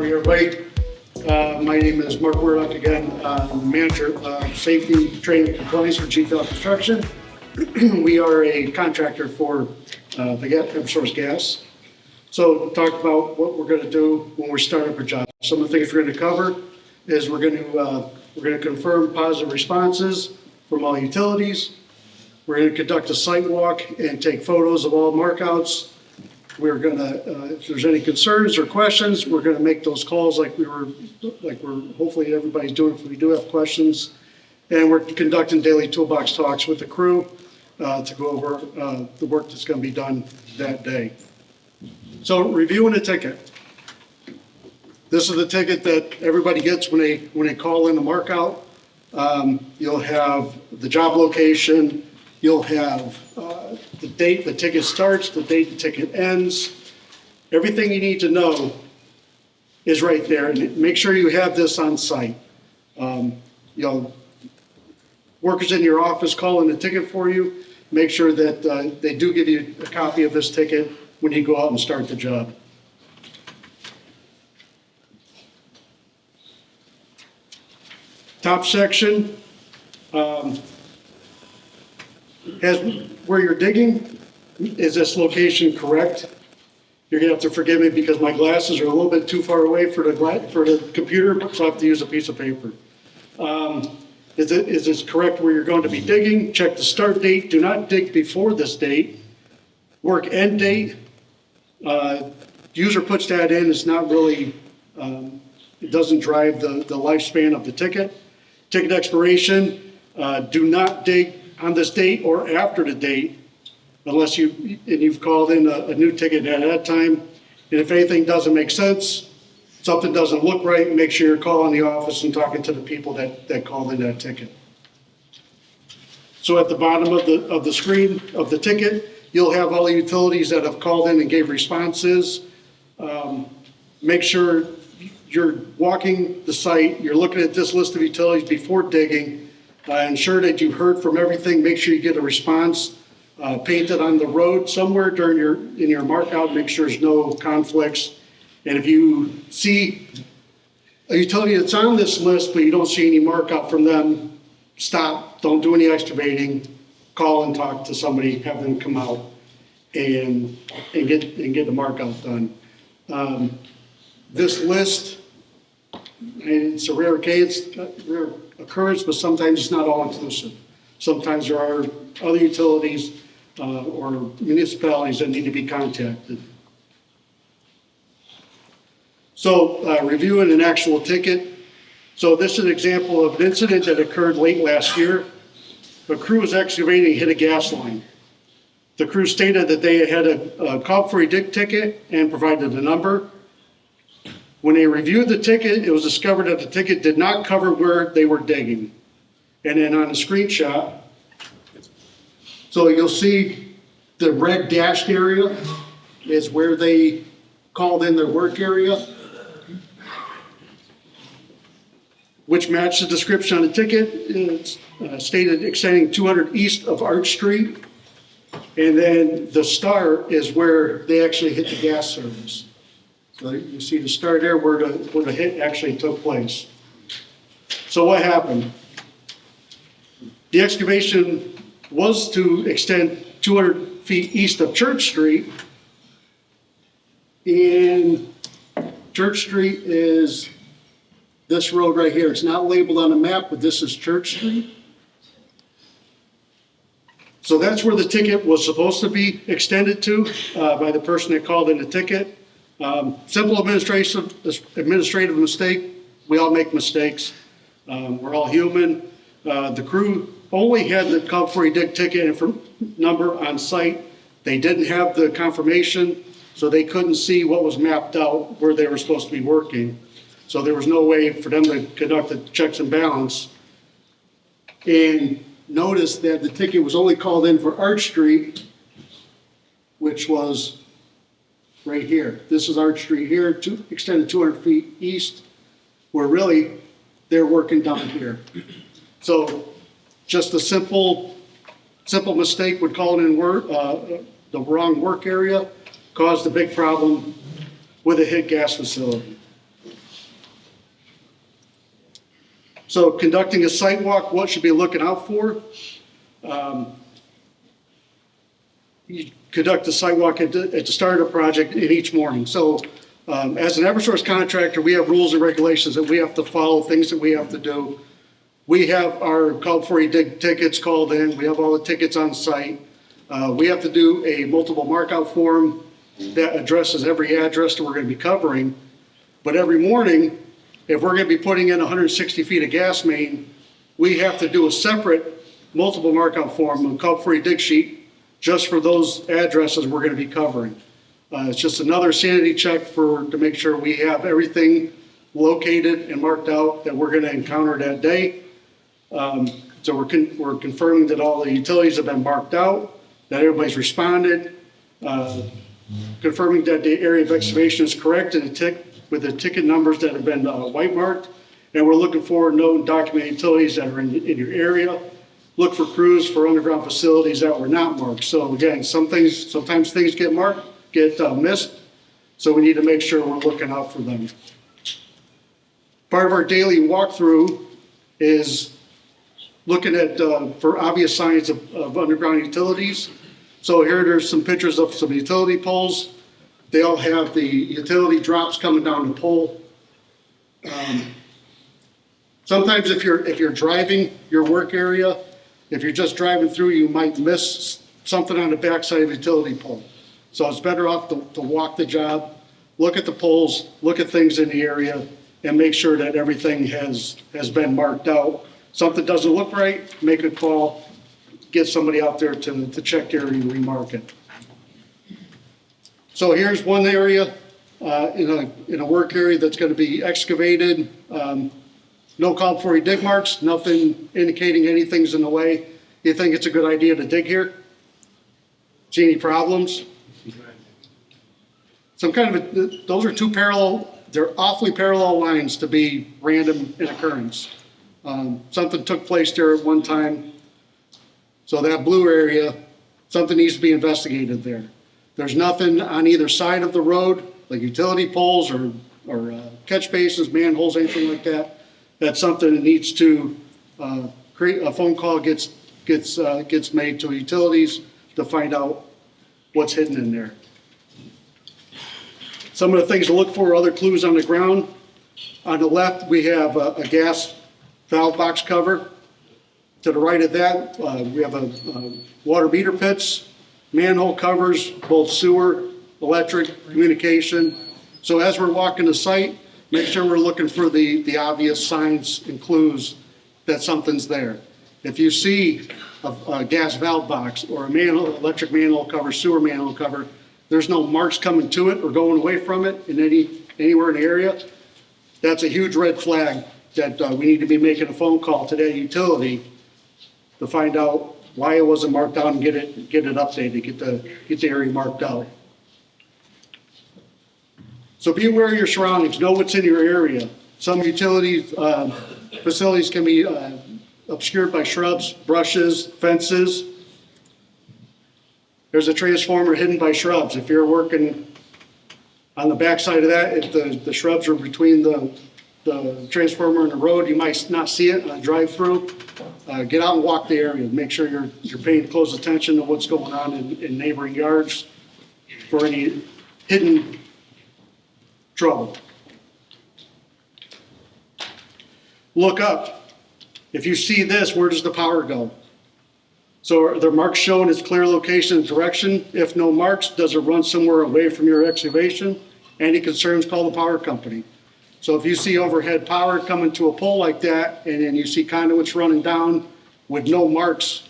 morning, everybody. My name is Mark Murdock again, Manager of Safety, Training, and Compliance for GFL Construction. We are a contractor for the source gas. So talk about what we're going to do when we start up a job. Some of the things we're going to cover is we're going to confirm positive responses from all utilities. We're going to conduct a site walk and take photos of all markouts. We're going to, if there's any concerns or questions, we're going to make those calls like we're hopefully everybody's doing if we do have questions. And we're conducting daily toolbox talks with the crew to go over the work that's going to be done that day. So reviewing a ticket. This is the ticket that everybody gets when they call in the markout. You'll have the job location. You'll have the date the ticket starts, the date the ticket ends. Everything you need to know is right there. And make sure you have this on site. Workers in your office call in the ticket for you. Make sure that they do give you a copy of this ticket when you go out and start the job. Top section has where you're digging. Is this location correct? You're gonna have to forgive me because my glasses are a little bit too far away for the computer, so I have to use a piece of paper. Is this correct where you're going to be digging? Check the start date. Do not dig before this date. Work end date. User puts that in. It's not really, it doesn't drive the lifespan of the ticket. Ticket expiration. Do not dig on this date or after the date unless you've called in a new ticket at that time. And if anything doesn't make sense, something doesn't look right, make sure you're calling the office and talking to the people that called in that ticket. So at the bottom of the screen of the ticket, you'll have all the utilities that have called in and gave responses. Make sure you're walking the site, you're looking at this list of utilities before digging. Ensure that you've heard from everything. Make sure you get a response painted on the road somewhere in your markout. Make sure there's no conflicts. And if you see a utility that's on this list, but you don't see any markup from them, stop. Don't do any excavating. Call and talk to somebody. Have them come out and get the markup done. This list, it's a rare occurrence, but sometimes it's not all inclusive. Sometimes there are other utilities or municipalities that need to be contacted. So reviewing an actual ticket. So this is an example of an incident that occurred late last year. A crew was excavating, hit a gas line. The crew stated that they had a call for a dig ticket and provided a number. When they reviewed the ticket, it was discovered that the ticket did not cover where they were digging. And then on the screenshot, so you'll see the red dashed area is where they called in their work area, which matched the description on the ticket. It's stated extending 200 east of Arch Street. And then the star is where they actually hit the gas service. So you see the star there where the hit actually took place. So what happened? The excavation was to extend 200 feet east of Church Street. And Church Street is this road right here. It's not labeled on the map, but this is Church Street. So that's where the ticket was supposed to be extended to by the person that called in the ticket. Simple administrative mistake. We all make mistakes. We're all human. The crew only had the call for a dig ticket number on site. They didn't have the confirmation, so they couldn't see what was mapped out where they were supposed to be working. So there was no way for them to conduct the checks and balance. And notice that the ticket was only called in for Arch Street, which was right here. This is Arch Street here, extended 200 feet east, where really they're working down here. So just a simple mistake with calling in the wrong work area caused a big problem with a hit gas facility. So conducting a site walk, what should be looking out for? You conduct a site walk at the start of a project in each morning. So as an Eversource contractor, we have rules and regulations that we have to follow, things that we have to do. We have our call before you dig tickets called in. We have all the tickets on site. We have to do a multiple markout form that addresses every address that we're going to be covering. But every morning, if we're going to be putting in 160 feet of gas main, we have to do a separate multiple markout form, a call before you dig sheet, just for those addresses we're going to be covering. It's just another sanity check to make sure we have everything located and marked out that we're going to encounter that day. So we're confirming that all the utilities have been marked out, that everybody's responded, confirming that the area of excavation is correct and with the ticket numbers that have been white marked, and we're looking for known documented utilities that are in your area. Look for crews for underground facilities that were not marked. So again, sometimes things get missed, so we need to make sure we're looking out for them. Part of our daily walkthrough is looking at for obvious signs of underground utilities. So here there's some pictures of some utility poles. They all have the utility drops coming down the pole. Sometimes if you're driving your work area, if you're just driving through, you might miss something on the backside of a utility pole. So it's better off to walk the job, look at the poles, look at things in the area, and make sure that everything has been marked out. Something doesn't look right, make a call, get somebody out there to check the area and remark it. So here's one area in a work area that's going to be excavated. No call before you dig marks, nothing indicating anything's in the way. You think it's a good idea to dig here? See any problems? Those are two parallel, they're awfully parallel lines to be random in occurrence. Something took place there at one time. So that blue area, something needs to be investigated there. There's nothing on either side of the road, like utility poles or catch basins, manholes, anything like that. That's something that needs to create a phone call gets made to utilities to find out what's hidden in there. Some of the things to look for are other clues on the ground. On the left, we have a gas valve box cover. To the right of that, we have a water meter pits, manhole covers, both sewer, electric, communication. So as we're walking the site, make sure we're looking for the obvious signs and clues that something's there. If you see a gas valve box or a electric manhole cover, sewer manhole cover, there's no marks coming to it or going away from it in anywhere in the area, that's a huge red flag that we need to be making a phone call to that utility to find out why it wasn't marked out and get it updated, get the area marked out. So be aware of your surroundings, know what's in your area. Some utility facilities can be obscured by shrubs, brushes, fences. There's a transformer hidden by shrubs. If you're working on the backside of that, if the shrubs are between the transformer and the road, you might not see it on a drive-through. Get out and walk the area. Make sure you're paying close attention to what's going on in neighboring yards for any hidden trouble. Look up. If you see this, where does the power go? So are there marks showing its clear location and direction? If no marks, does it run somewhere away from your excavation? Any concerns, call the power company. So if you see overhead power coming to a pole like that, and then you see conduits running down with no marks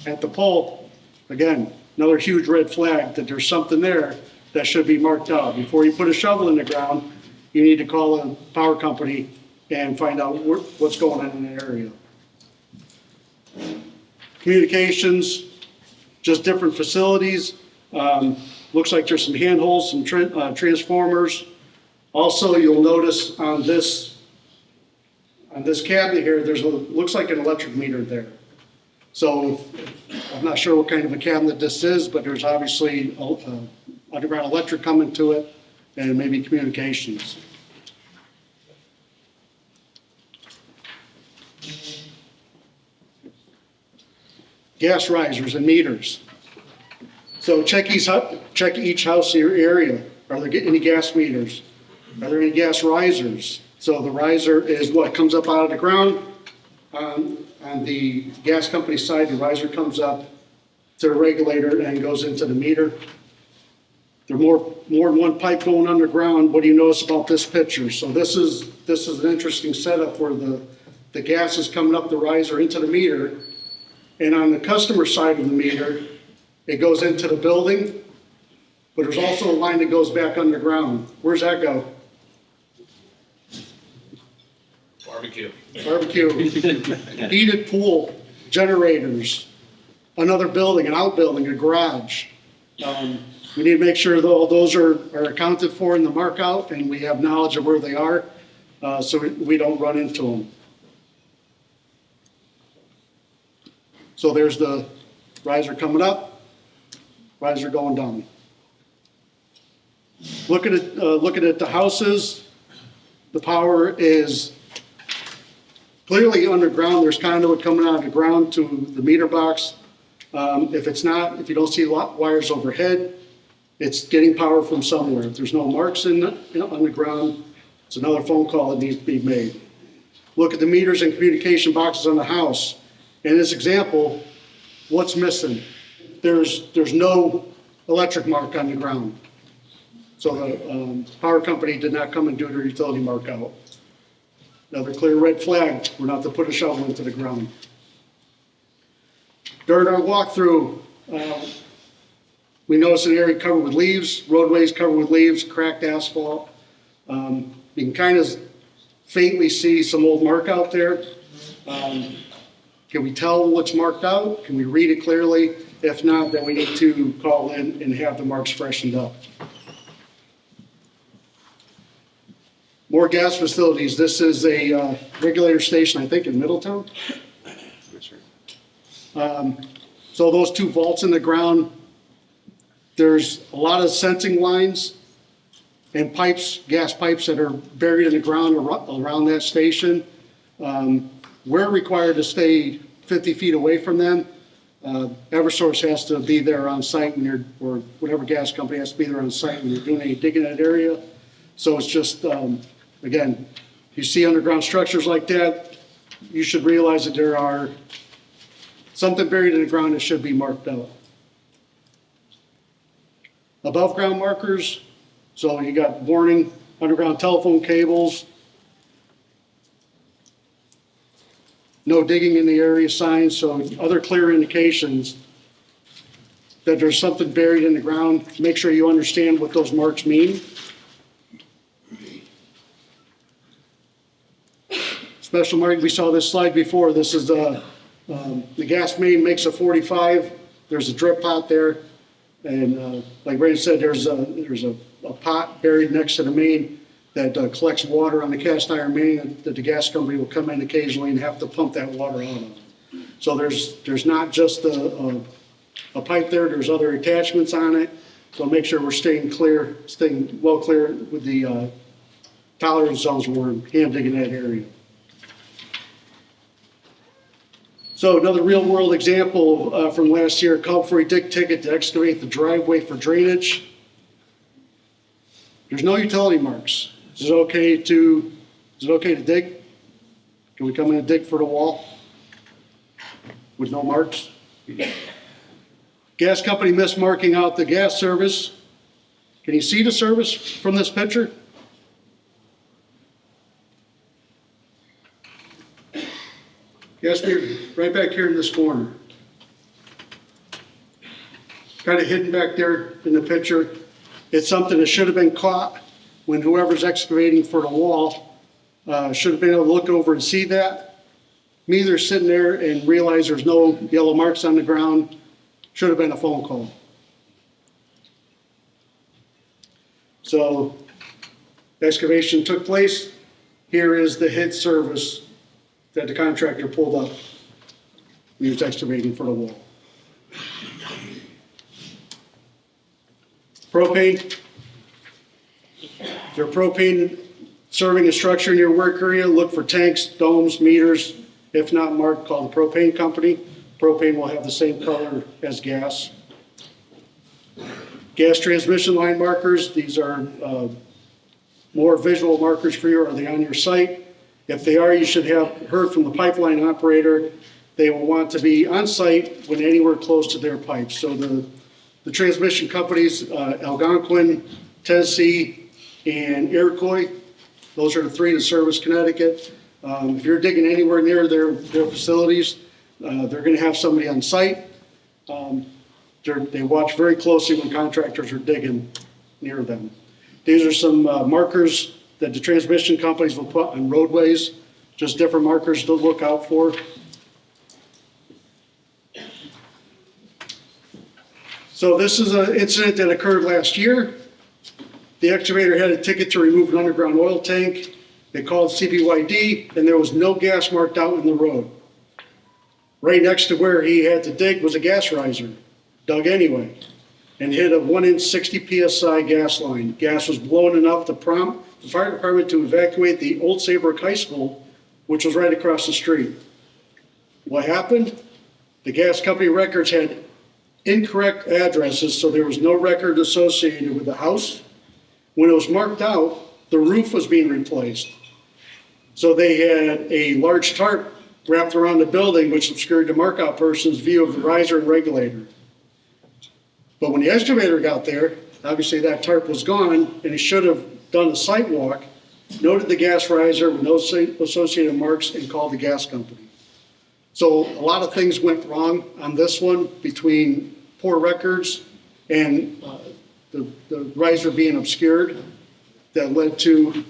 at the pole, again, another huge red flag that there's something there that should be marked out. Before you put a shovel in the ground, you need to call a power company and find out what's going on in the area. Communications, just different facilities. Looks like there's some handholds, some transformers. Also, you'll notice on this cabinet here, looks like an electric meter there. So I'm not sure what kind of a cabinet this is, but there's obviously underground electric coming to it and maybe communications. gas risers and meters. So check each house in your area. Are there any gas meters? Are there any gas risers? So the riser is what comes up out of the ground. On the gas company side, the riser comes up to the regulator and goes into the meter. There's more than one pipe going underground. What do you notice about this picture? So this is an interesting setup where the gas is coming up the riser into the meter, and on the customer side of the meter, it goes into the building, but there's also a line that goes back underground. Where's that go? Barbecue. Barbecue. Heated pool, generators, another building, an outbuilding, a garage. We need to make sure that all those are accounted for in the mark out, and we have knowledge of where they are, so we don't run into them. So there's the riser coming up, riser going down. Looking at the houses, the power is clearly underground. There's conduit coming out of the ground to the meter box. If you don't see wires overhead, it's getting power from somewhere. If there's no marks on the ground, it's another phone call that needs to be made. Look at the meters and communication boxes on the house. In this example, what's missing? There's no electric mark on the ground. So the power company did not come and do their utility mark out. Another clear red flag. We're not to put a shovel into the ground. During our walkthrough, we noticed an area covered with leaves, roadways covered with leaves, cracked asphalt. You can kind of faintly see some old mark out there. Can we tell what's marked out? Can we read it clearly? If not, then we need to call in and have the marks freshened up. More gas facilities. This is a regulator station, I think, in Middletown. So those two vaults in the ground, there's a lot of sensing lines and pipes, gas pipes that are buried in the ground around that station. We're required to stay 50 feet away from them. Eversource has to be there on site or whatever gas company has to be there on site when you're doing any digging in that area. So it's just, again, you see underground structures like that, you should realize that there are something buried in the ground that should be marked out. Above ground markers, so you got warning, underground telephone cables, no digging in the area signs, so other clear indications that there's something buried in the ground. Make sure you understand what those marks mean. Special marking, we saw this slide before. This is the gas main makes a 45. There's a drip pot there. And like Ray said, there's a pot buried next to the main that collects water on the cast iron main that the gas company will come in occasionally and have to pump that water out of. So there's not just a pipe there, there's other attachments on it. So make sure we're staying well clear with the tolerance zones when we're hand digging that area. So another real world example from last year, called for a dig ticket to excavate the driveway for drainage. There's no utility marks. Is it okay to dig? Can we come in and dig for the wall with no marks? Gas company mismarking out the gas service. Can you see the service from this picture? Gas meter right back here in this corner. Kind of hidden back there in the picture. It's something that should have been caught when whoever's excavating for the wall should have been able to look over and see that. Me either sitting there and realize there's no yellow marks on the ground. Should have been a phone call. So excavation took place. Here is the hit service that the contractor pulled up. He was excavating for the wall. Propane. If there's propane serving a structure in your work area, look for tanks, domes, meters. If not marked, call the propane company. Propane will have the same color as gas. Gas transmission line markers, these are more visual markers for you. Are they on your site? If they are, you should have heard from the pipeline operator. They will want to be on site when anywhere close to their pipes. So the transmission companies, Algonquin, Tennessee, and Iroquois, those are the three that service Connecticut. If you're digging anywhere near their facilities, they're going to have somebody on site. They watch very closely when contractors are digging near them. These are some markers that the transmission companies will put on roadways, just different markers to look out for. So this is an incident that occurred last year. The excavator had a ticket to remove an underground oil tank. They called CPYD, and there was no gas marked out in the road. Right next to where he had to dig was a gas riser, dug anyway, and hit a 1-inch 60 PSI gas line. Gas was blown enough to prompt the fire department to evacuate the Old Saybrook High School, which was right across the street. What happened? The gas company records had incorrect addresses, so there was no record associated with the house. When it was marked out, the roof was being replaced. So they had a large tarp wrapped around the building, which obscured the markout person's view of the riser and regulator. But when the excavator got there, obviously that tarp was gone, and he should have done a site walk, noted the gas riser with no associated marks, and called the gas company. So a lot of things went wrong on this one between poor records and the riser being obscured that led to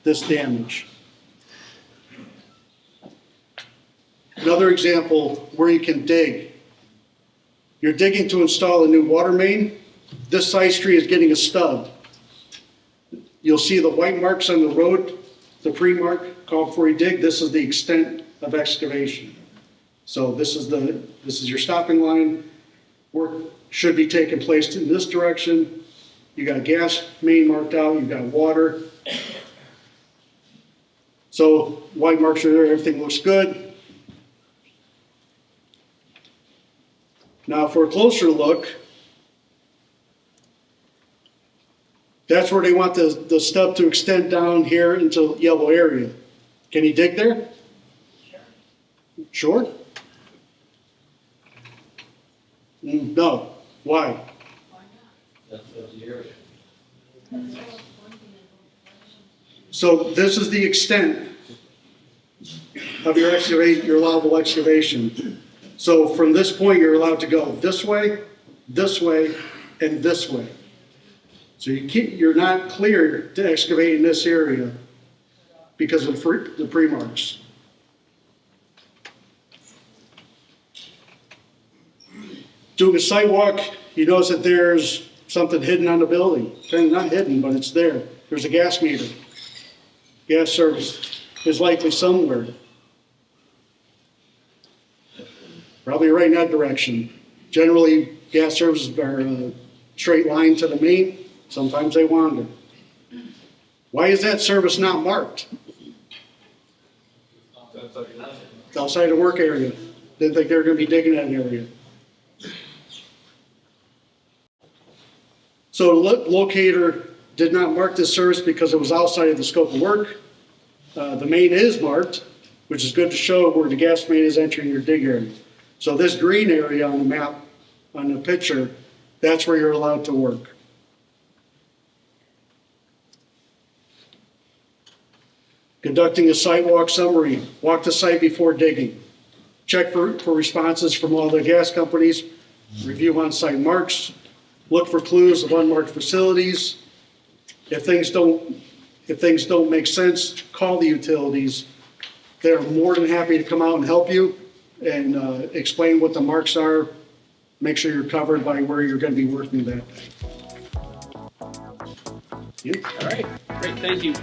this damage. Another example where you can dig. You're digging to install a new water main. This side street is getting a stub. You'll see the white marks on the road, the pre-mark called before you dig. This is the extent of excavation. So this is your stopping line. Work should be taking place in this direction. You got gas main marked out, you've got water. So white marks are there, everything looks good. Now for a closer look, that's where they want the stub to extend down here into the yellow area. Can you dig there? Sure? No. Why? So this is the extent of your allowable excavation. So from this point, you're allowed to go this way, and this way. So you're not cleared to excavate in this area because of the pre-marks. Doing a site walk, you notice that there's something hidden on the building. Not hidden, but it's there. There's a gas meter. Gas service is likely somewhere. Probably right in that direction. Generally, gas services are a straight line to the main. Sometimes they wander. Why is that service not marked? It's outside the work area. Didn't think they were going to be digging that area. So the locator did not mark this service because it was outside of the scope of work. The main is marked, which is good to show where the gas main is entering your dig area. So this green area on the map, on the picture, that's where you're allowed to work. Conducting a site walk summary. Walk the site before digging. Check for responses from all the gas companies. Review on-site marks. Look for clues of unmarked facilities. If things don't make sense, call the utilities. They're more than happy to come out and help you and explain what the marks are. Make sure you're covered by where you're going to be working that day. All right, great, thank you.